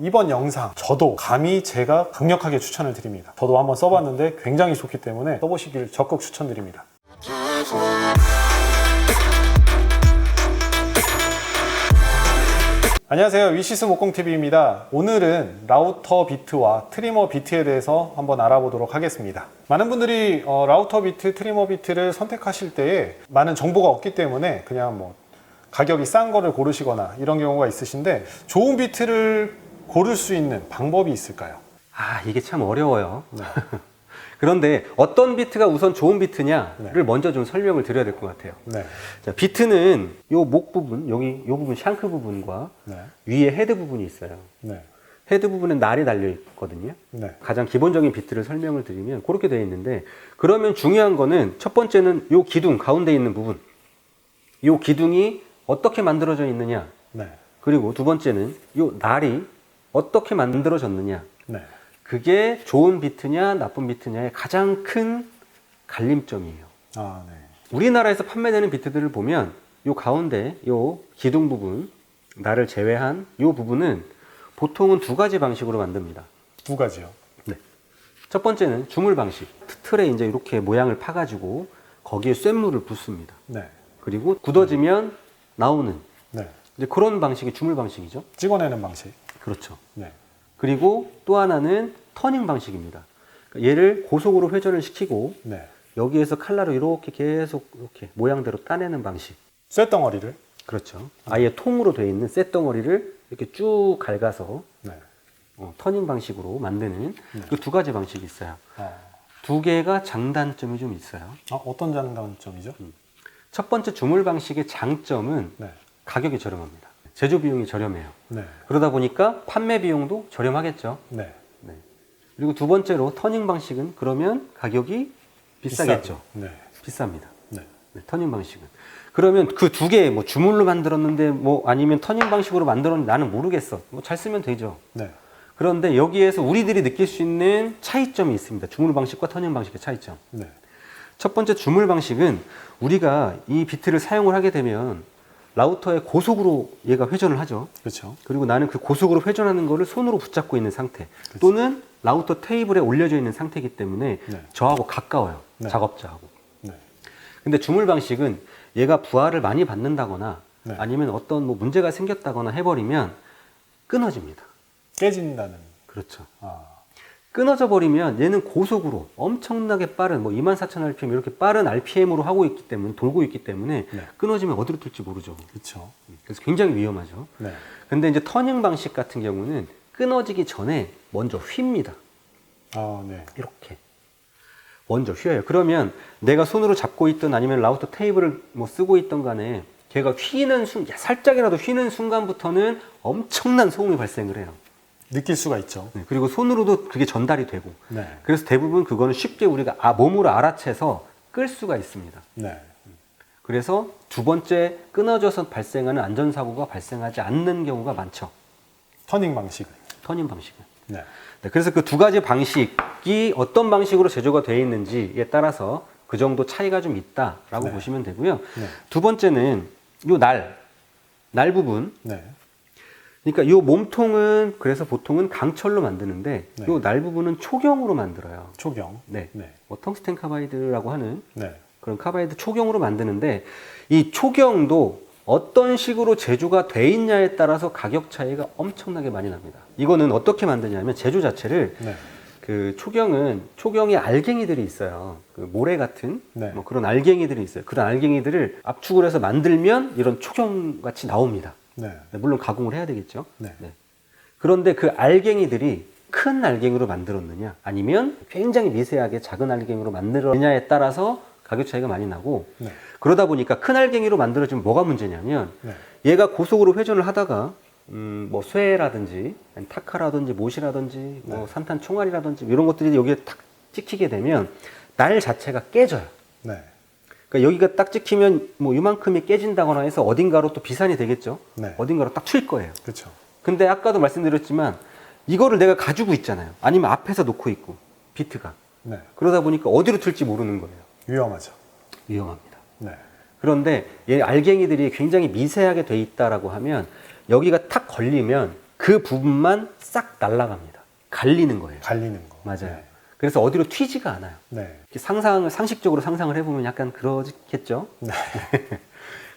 이번 영상 저도 감히 제가 강력하게 추천을 드립니다. 저도 한번 써봤는데 굉장히 좋기 때문에 써보시길 적극 추천드립니다. 안녕하세요, 위시스 목공TV입니다. 오늘은 라우터 비트와 트리머 비트에 대해서 한번 알아보도록 하겠습니다. 많은 분들이 라우터 비트, 트리머 비트를 선택하실 때에 많은 정보가 없기 때문에 그냥 뭐 가격이 싼 거를 고르시거나 이런 경우가 있으신데, 좋은 비트를 고를 수 있는 방법이 있을까요? 이게 참 어려워요. 네. 그런데 어떤 비트가 우선 좋은 비트냐를 네. 먼저 좀 설명을 드려야 될 것 같아요. 네. 자, 비트는 요 목 부분, 여기 요 부분 샹크 부분과 네. 위에 헤드 부분이 있어요. 네. 헤드 부분은 날이 달려 있거든요. 네. 가장 기본적인 비트를 설명을 드리면 그렇게 되어 있는데, 그러면 중요한 거는 첫 번째는 요 기둥 가운데 있는 부분, 요 기둥이 어떻게 만들어져 있느냐, 네. 그리고 두 번째는 요 날이 어떻게 만들어졌느냐, 네. 그게 좋은 비트냐 나쁜 비트냐의 가장 큰 갈림점이에요. 네. 우리나라에서 판매되는 비트들을 보면 요 가운데 요 기둥 부분, 날을 제외한 요 부분은 보통은 두 가지 방식으로 만듭니다. 두 가지요. 네. 첫 번째는 주물 방식. 틀에 이제 이렇게 모양을 파가지고 거기에 쇳물을 붓습니다. 네. 그리고 굳어지면 나오는 네. 이제 그런 방식이 주물 방식이죠. 찍어내는 방식. 그렇죠. 네. 그리고 또 하나는 터닝 방식입니다. 그러니까 얘를 고속으로 회전을 시키고 네. 여기에서 칼라로 이렇게 계속 이렇게 모양대로 따내는 방식. 쇳덩어리를. 그렇죠. 아예 통으로 되어 있는 쇳덩어리를 이렇게 쭉 갉아서 네. 터닝 방식으로 만드는 그 두 가지 방식이 있어요. 어. 두 개가 장단점이 좀 있어요. 어떤 장단점이죠? 첫 번째 주물 방식의 장점은 네. 가격이 저렴합니다. 제조 비용이 저렴해요. 네. 그러다 보니까 판매 비용도 저렴하겠죠. 네. 네. 그리고 두 번째로 터닝 방식은 그러면 가격이 비싸겠죠. 네. 비쌉니다. 네. 네, 터닝 방식은. 그러면 그 두 개 뭐 주물로 만들었는데 뭐 아니면 터닝 방식으로 만들었는데 나는 모르겠어. 뭐 잘 쓰면 되죠. 네. 그런데 여기에서 우리들이 느낄 수 있는 차이점이 있습니다. 주물 방식과 터닝 방식의 차이점. 네. 첫 번째 주물 방식은 우리가 이 비트를 사용을 하게 되면 라우터에 고속으로 얘가 회전을 하죠. 그렇죠. 그리고 나는 그 고속으로 회전하는 거를 손으로 붙잡고 있는 상태, 그치. 또는 라우터 테이블에 올려져 있는 상태이기 때문에 네. 저하고 가까워요. 네. 작업자하고. 네. 근데 주물 방식은 얘가 부하를 많이 받는다거나 네. 아니면 어떤 뭐 문제가 생겼다거나 해버리면 끊어집니다. 깨진다는. 그렇죠. 끊어져 버리면 얘는 고속으로 엄청나게 빠른 뭐 24,000rpm 이렇게 빠른 RPM으로 하고 있기 때문에, 돌고 있기 때문에 네. 끊어지면 어디로 튈지 모르죠. 그렇죠. 그래서 굉장히 위험하죠. 네. 근데 이제 터닝 방식 같은 경우는 끊어지기 전에 먼저 휩니다. 네. 이렇게 먼저 휘어요. 그러면 내가 손으로 잡고 있던 아니면 라우터 테이블을 뭐 쓰고 있던 간에 걔가 휘는 살짝이라도 휘는 순간부터는 엄청난 소음이 발생을 해요. 느낄 수가 있죠. 네, 그리고 손으로도 그게 전달이 되고. 네. 그래서 대부분 그거는 쉽게 우리가 몸으로 알아채서 끌 수가 있습니다. 네. 그래서 두 번째 끊어져서 발생하는 안전사고가 발생하지 않는 경우가 많죠. 터닝 방식은. 터닝 방식은. 네. 네, 그래서 그 두 가지 방식이 어떤 방식으로 제조가 되어 있는지에 따라서 그 정도 차이가 좀 있다라고 네. 보시면 되고요. 네. 두 번째는 요 날 부분. 네. 그러니까 요 몸통은 그래서 보통은 강철로 만드는데 네. 요 날 부분은 초경으로 만들어요. 초경. 네. 네. 뭐 텅스텐 카바이드라고 하는 네. 그런 카바이드 초경으로 만드는데, 이 초경도 어떤 식으로 제조가 돼 있냐에 따라서 가격 차이가 엄청나게 많이 납니다. 이거는 어떻게 만드냐면 제조 자체를 네. 그 초경에 알갱이들이 있어요. 그 모래 같은 네. 뭐 그런 알갱이들이 있어요. 그런 알갱이들을 압축을 해서 만들면 이런 초경 같이 나옵니다. 네. 물론 가공을 해야 되겠죠. 네. 그런데 그 알갱이들이 큰 알갱이로 만들었느냐 아니면 굉장히 미세하게 작은 알갱이로 만들었느냐에 따라서 가격 차이가 많이 나고, 네. 그러다 보니까 큰 알갱이로 만들어지면 뭐가 문제냐면 네. 얘가 고속으로 회전을 하다가 뭐 쇠라든지 아니 타카라든지 못이라든지 뭐 네. 산탄 총알이라든지 이런 것들이 여기에 탁 찍히게 되면 날 자체가 깨져요. 네. 그러니까 여기가 딱 찍히면 뭐 이만큼이 깨진다거나 해서 어딘가로 또 비산이 되겠죠. 네. 어딘가로 딱 튈 거예요. 그렇죠. 근데 아까도 말씀드렸지만 이거를 내가 가지고 있잖아요. 아니면 앞에서 놓고 있고 비트가. 네. 그러다 보니까 어디로 튈지 모르는 거예요. 위험하죠. 위험합니다. 네. 그런데 얘 알갱이들이 굉장히 미세하게 돼 있다라고 하면 여기가 탁 걸리면 그 부분만 싹 날아갑니다. 갈리는 거예요. 갈리는 거. 맞아요. 네. 그래서 어디로 튀지가 않아요. 네. 이렇게 상식적으로 상상을 해보면 약간 그러겠죠. 네.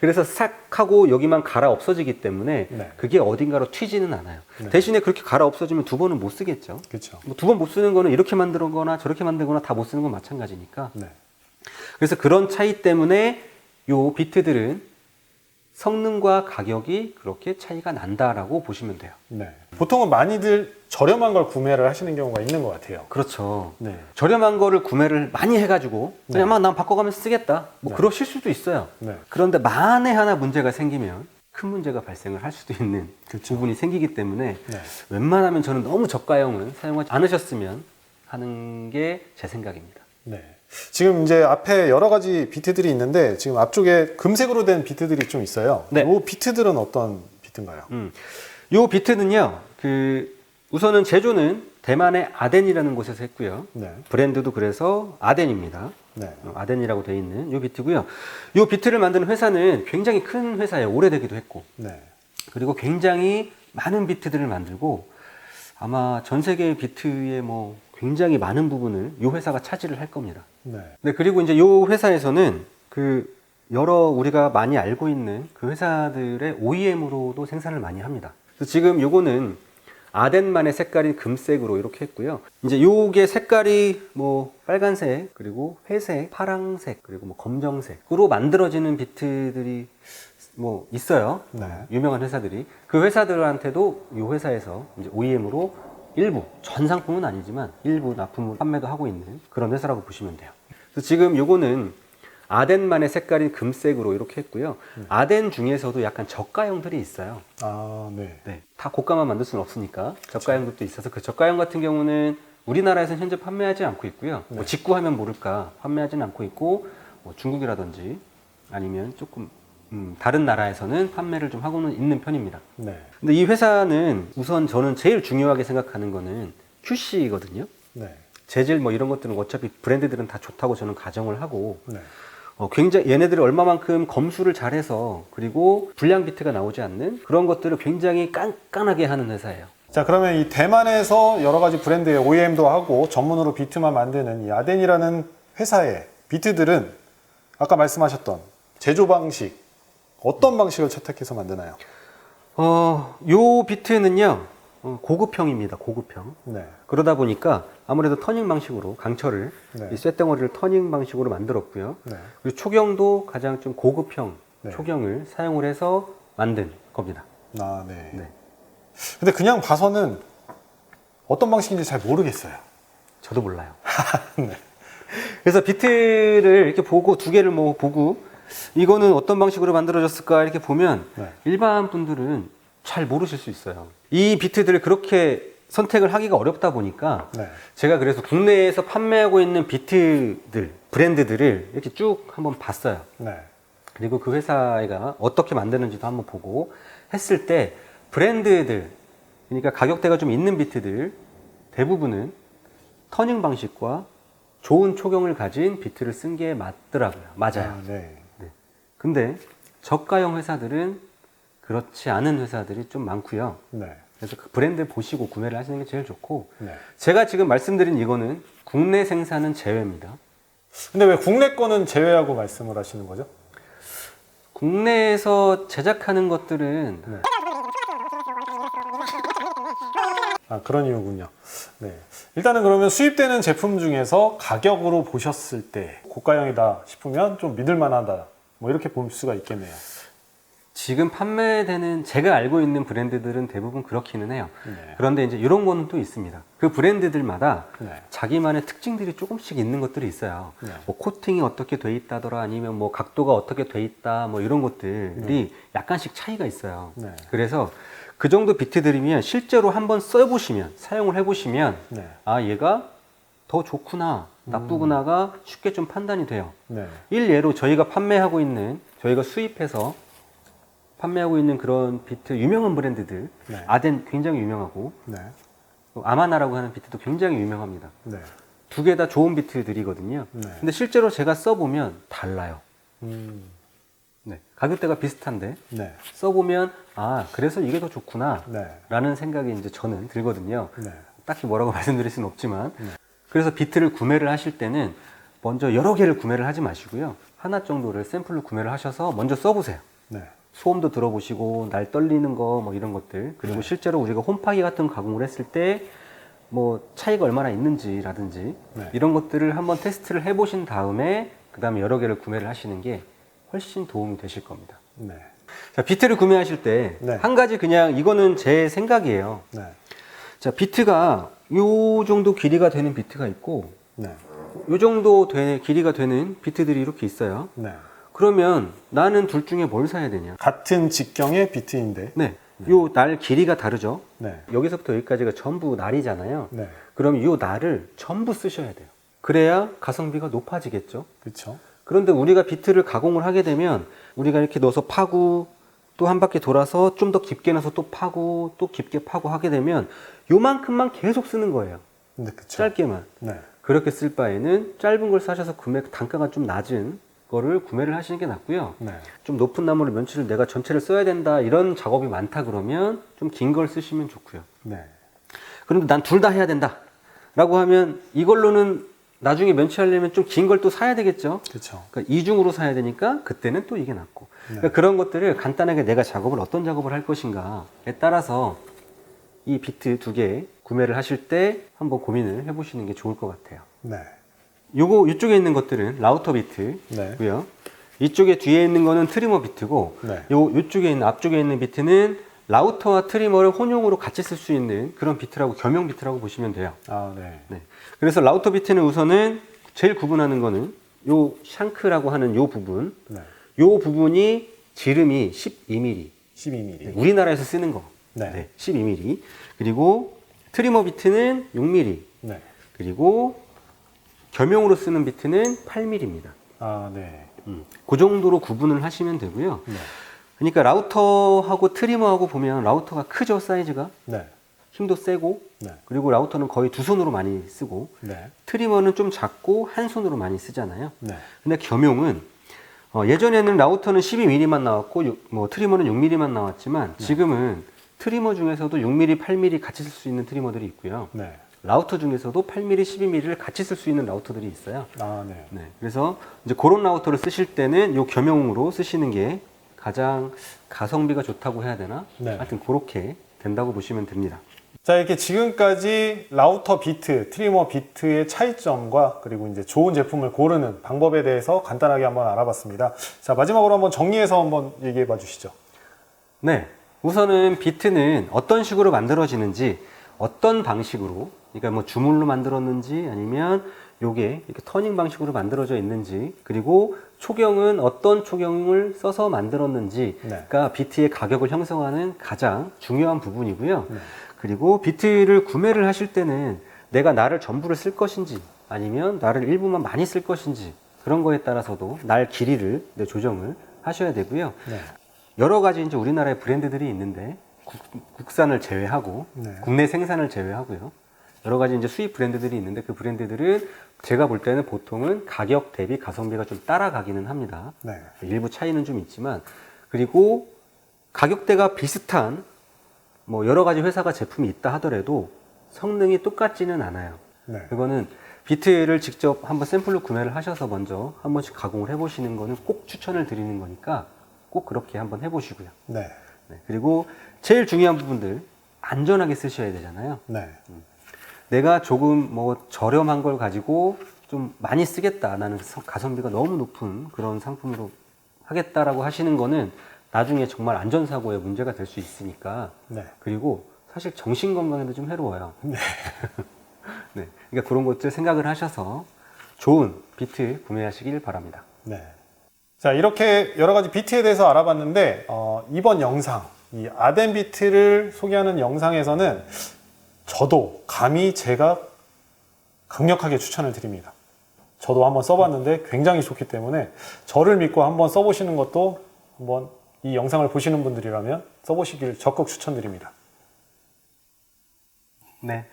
그래서 싹 하고 여기만 갈아 없어지기 때문에 네. 그게 어딘가로 튀지는 않아요. 네. 대신에 그렇게 갈아 없어지면 두 번은 못 쓰겠죠. 그렇죠. 뭐 두 번 못 쓰는 거는 이렇게 만들거나 저렇게 만들거나 다 못 쓰는 건 마찬가지니까. 네. 그래서 그런 차이 때문에 요 비트들은 성능과 가격이 그렇게 차이가 난다라고 보시면 돼요. 네. 보통은 많이들 저렴한 걸 구매를 하시는 경우가 있는 것 같아요. 그렇죠. 네. 저렴한 거를 구매를 많이 해가지고 네. 그냥 막 난 바꿔가면서 쓰겠다. 뭐 네. 그러실 수도 있어요. 네. 그런데 만에 하나 문제가 생기면 큰 문제가 발생을 할 수도 있는 그렇죠. 부분이 생기기 때문에 네. 웬만하면 저는 너무 저가형은 사용하지 않으셨으면 하는 게 제 생각입니다. 네. 지금 이제 앞에 여러 가지 비트들이 있는데 지금 앞쪽에 금색으로 된 비트들이 좀 있어요. 네. 이 비트들은 어떤 비트인가요? 요 비트는요, 우선은 제조는 대만의 아덴이라는 곳에서 했고요. 네. 브랜드도 그래서 아덴입니다. 네. 아덴이라고 되어 있는 요 비트고요. 요 비트를 만드는 회사는 굉장히 큰 회사예요. 오래되기도 했고. 네. 그리고 굉장히 많은 비트들을 만들고 아마 전 세계 비트의 뭐 굉장히 많은 부분을 요 회사가 차지를 할 겁니다. 네. 네, 그리고 이제 요 회사에서는 여러 우리가 많이 알고 있는 그 회사들의 OEM으로도 생산을 많이 합니다. 그래서 지금 요거는 아덴만의 색깔인 금색으로 이렇게 했고요. 이제 요게 색깔이 뭐 빨간색, 그리고 회색, 파랑색, 그리고 뭐 검정색으로 만들어지는 비트들이 뭐 있어요. 네. 유명한 회사들이. 그 회사들한테도 요 회사에서 이제 OEM으로 일부, 전 상품은 아니지만 일부 납품을 판매도 하고 있는 그런 회사라고 보시면 돼요. 그래서 지금 요거는 아덴만의 색깔인 금색으로 이렇게 했고요. 아덴 중에서도 약간 저가형들이 있어요. 아, 네. 네, 다 고가만 만들 수는 없으니까 저가형들도 있어서 그 저가형 같은 경우는 우리나라에서는 현재 판매하지 않고 있고요. 네. 뭐 직구하면 모를까 판매하지는 않고 있고 뭐 중국이라든지 아니면 조금 다른 나라에서는 판매를 좀 하고는 있는 편입니다. 네. 근데 이 회사는 우선 저는 제일 중요하게 생각하는 거는 QC거든요. 네. 재질 뭐 이런 것들은 어차피 브랜드들은 다 좋다고 저는 가정을 하고 네. 굉장히 얘네들이 얼마만큼 검수를 잘해서 그리고 불량 비트가 나오지 않는 그런 것들을 굉장히 깐깐하게 하는 회사예요. 자, 그러면 이 대만에서 여러 가지 브랜드의 OEM도 하고 전문으로 비트만 만드는 이 아덴이라는 회사의 비트들은 아까 말씀하셨던 제조 방식, 어떤 방식을 채택해서 만드나요? 요 비트는요, 고급형입니다. 고급형. 네. 그러다 보니까 아무래도 터닝 방식으로 강철을 네. 이 쇳덩어리를 터닝 방식으로 만들었고요. 네. 그리고 초경도 가장 좀 고급형 네. 초경을 사용을 해서 만든 겁니다. 아, 네. 네. 근데 그냥 봐서는 어떤 방식인지 잘 모르겠어요. 저도 몰라요. 네. 그래서 비트를 이렇게 보고 두 개를 뭐 보고 이거는 어떤 방식으로 만들어졌을까 이렇게 보면 네. 일반 분들은 잘 모르실 수 있어요. 이 비트들을 그렇게 선택을 하기가 어렵다 보니까 네. 제가 그래서 국내에서 판매하고 있는 비트들, 브랜드들을 이렇게 쭉 한번 봤어요. 네. 그리고 그 회사가 어떻게 만드는지도 한번 보고 했을 때 브랜드들, 그러니까 가격대가 좀 있는 비트들 대부분은 터닝 방식과 좋은 초경을 가진 비트를 쓴 게 맞더라고요. 맞아요. 아, 네. 근데 저가형 회사들은 그렇지 않은 회사들이 좀 많고요. 네. 그래서 그 브랜드 보시고 구매를 하시는 게 제일 좋고 네. 제가 지금 말씀드린 이거는 국내 생산은 제외입니다. 근데 왜 국내 거는 제외하고 말씀을 하시는 거죠? 국내에서 제작하는 것들은 네. 아, 그런 이유군요. 네. 일단은 그러면 수입되는 제품 중에서 가격으로 보셨을 때 고가형이다 싶으면 좀 믿을만하다. 뭐 이렇게 볼 수가 있겠네요. 지금 판매되는 제가 알고 있는 브랜드들은 대부분 그렇기는 해요. 네. 그런데 이제 이런 거는 또 있습니다. 그 브랜드들마다 네. 자기만의 특징들이 조금씩 있는 것들이 있어요. 네. 뭐 코팅이 어떻게 돼 있다더라 아니면 뭐 각도가 어떻게 돼 있다 뭐 이런 것들이 약간씩 차이가 있어요. 네. 그래서 그 정도 비트들이면 실제로 한번 써보시면 사용을 해보시면 네. 아 얘가 더 좋구나 나쁘구나가 쉽게 좀 판단이 돼요. 네. 일예로 저희가 저희가 수입해서 판매하고 있는 그런 비트 유명한 브랜드들 네. 아덴 굉장히 유명하고 네. 또 아마나라고 하는 비트도 굉장히 유명합니다. 네. 두 개 다 좋은 비트들이거든요. 네. 근데 실제로 제가 써보면 달라요. 네. 가격대가 비슷한데 네. 써보면 아 그래서 이게 더 좋구나 네. 라는 생각이 이제 저는 들거든요. 네. 딱히 뭐라고 말씀드릴 수는 없지만 네. 그래서 비트를 구매를 하실 때는 먼저 여러 개를 구매를 하지 마시고요. 하나 정도를 샘플로 구매를 하셔서 먼저 써보세요. 네. 소음도 들어보시고 날 떨리는 거 뭐 이런 것들 그리고 네. 실제로 우리가 홈파기 같은 거 가공을 했을 때 뭐 차이가 얼마나 있는지라든지 네. 이런 것들을 한번 테스트를 해보신 다음에 그 다음에 여러 개를 구매를 하시는 게 훨씬 도움이 되실 겁니다. 네. 자, 비트를 구매하실 때 한 네. 가지 그냥 이거는 제 생각이에요. 네. 자, 비트가 요 정도 길이가 되는 비트가 있고 네. 요 정도 길이가 되는 비트들이 이렇게 있어요. 네. 그러면 나는 둘 중에 뭘 사야 되냐? 같은 직경의 비트인데. 네. 요 날 길이가 다르죠? 네. 여기서부터 여기까지가 전부 날이잖아요. 네. 그럼 요 날을 전부 쓰셔야 돼요. 그래야 가성비가 높아지겠죠? 그렇죠. 그런데 우리가 비트를 가공을 하게 되면 우리가 이렇게 넣어서 파고 또 한 바퀴 돌아서 좀 더 깊게 넣어서 또 파고 또 깊게 파고 하게 되면 요만큼만 계속 쓰는 거예요. 네, 그렇죠. 짧게만. 네. 그렇게 쓸 바에는 짧은 걸 사셔서 단가가 좀 낮은 거를 구매를 하시는 게 낫고요. 네. 좀 높은 나무를 면치를 내가 전체를 써야 된다 이런 작업이 많다 그러면 좀 긴 걸 쓰시면 좋고요. 네. 그런데 난 둘 다 해야 된다 라고 하면 이걸로는 나중에 면치하려면 좀 긴 걸 또 사야 되겠죠. 그렇죠. 그러니까 이중으로 사야 되니까 그때는 또 이게 낫고 네. 그러니까 그런 것들을 간단하게 내가 어떤 작업을 할 것인가에 따라서 이 비트 두 개 구매를 하실 때 한번 고민을 해보시는 게 좋을 것 같아요. 네. 이쪽에 있는 것들은 라우터 비트고요. 네. 이쪽에 뒤에 있는 거는 트리머 비트고 네. 이쪽에 있는 앞쪽에 있는 비트는 라우터와 트리머를 혼용으로 같이 쓸 수 있는 그런 비트라고 겸용 비트라고 보시면 돼요. 아, 네. 네. 그래서 라우터 비트는 우선은 제일 구분하는 거는 요 샹크라고 하는 요 부분. 네. 요 부분이 지름이 12mm. 12mm. 우리나라에서 쓰는 거. 네. 12mm. 그리고 트리머 비트는 6mm. 네. 그리고 겸용으로 쓰는 비트는 8mm입니다. 아, 네. 그 정도로 구분을 하시면 되고요. 네. 그러니까 라우터하고 트리머하고 보면 라우터가 크죠, 사이즈가. 네. 힘도 세고. 네. 그리고 라우터는 거의 두 손으로 많이 쓰고. 네. 트리머는 좀 작고 한 손으로 많이 쓰잖아요. 네. 근데 겸용은 예전에는 라우터는 12mm만 나왔고 트리머는 6mm만 나왔지만 지금은 트리머 중에서도 6mm, 8mm 같이 쓸 수 있는 트리머들이 있고요. 네. 라우터 중에서도 8mm, 12mm를 같이 쓸 수 있는 라우터들이 있어요. 아, 네. 네, 그래서 이제 그런 라우터를 쓰실 때는 요 겸용으로 쓰시는 게 가장 가성비가 좋다고 해야 되나? 네. 하여튼 그렇게 된다고 보시면 됩니다. 자, 이렇게 지금까지 라우터 비트, 트리머 비트의 차이점과 그리고 이제 좋은 제품을 고르는 방법에 대해서 간단하게 한번 알아봤습니다. 자, 마지막으로 한번 정리해서 한번 얘기해 봐 주시죠. 네, 우선은 비트는 어떤 식으로 만들어지는지, 어떤 방식으로, 그러니까 뭐 주물로 만들었는지 아니면 요게 이렇게 터닝 방식으로 만들어져 있는지, 그리고 초경은 어떤 초경을 써서 만들었는지가 비트의 가격을 형성하는 가장 중요한 부분이고요. 네. 그리고 비트를 구매를 하실 때는 내가 나를 전부를 쓸 것인지 아니면 나를 일부만 많이 쓸 것인지 그런 거에 따라서도 날 길이를 조정을 하셔야 되고요. 네. 여러 가지 이제 우리나라의 브랜드들이 있는데 국산을 제외하고 네. 국내 생산을 제외하고요. 여러 가지 이제 수입 브랜드들이 있는데 그 브랜드들은 제가 볼 때는 보통은 가격 대비 가성비가 좀 따라가기는 합니다. 네. 일부 차이는 좀 있지만 그리고 가격대가 비슷한 뭐 여러 가지 회사가 제품이 있다 하더라도 성능이 똑같지는 않아요. 네. 그거는 비트를 직접 한번 샘플로 구매를 하셔서 먼저 한 번씩 가공을 해보시는 거는 꼭 추천을 드리는 거니까 꼭 그렇게 한번 해보시고요. 네. 네, 그리고 제일 중요한 부분들 안전하게 쓰셔야 되잖아요. 네. 내가 조금 뭐 저렴한 걸 가지고 좀 많이 쓰겠다, 나는 가성비가 너무 높은 그런 상품으로 하겠다라고 하시는 거는 나중에 정말 안전사고에 문제가 될 수 있으니까. 네. 그리고 사실 정신 건강에도 좀 해로워요. 네. 네, 그러니까 그런 것들 생각을 하셔서 좋은 비트 구매하시길 바랍니다. 네. 자, 이렇게 여러 가지 비트에 대해서 알아봤는데 이번 영상, 이 아덴 비트를 소개하는 영상에서는 저도 감히 제가 강력하게 추천을 드립니다. 저도 한번 써봤는데 굉장히 좋기 때문에 저를 믿고 한번 써보시는 것도 한번 이 영상을 보시는 분들이라면 써보시길 적극 추천드립니다. 네.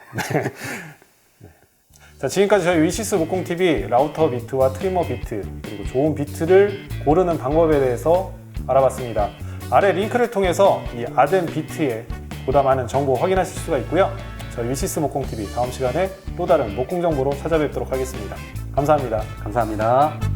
자, 지금까지 저희 위시스 목공TV 라우터 비트와 트리머 비트 그리고 좋은 비트를 고르는 방법에 대해서 알아봤습니다. 아래 링크를 통해서 이 아덴 비트의 보다 많은 정보 확인하실 수가 있고요. 저희 위시스 목공TV 다음 시간에 또 다른 목공 정보로 찾아뵙도록 하겠습니다. 감사합니다. 감사합니다.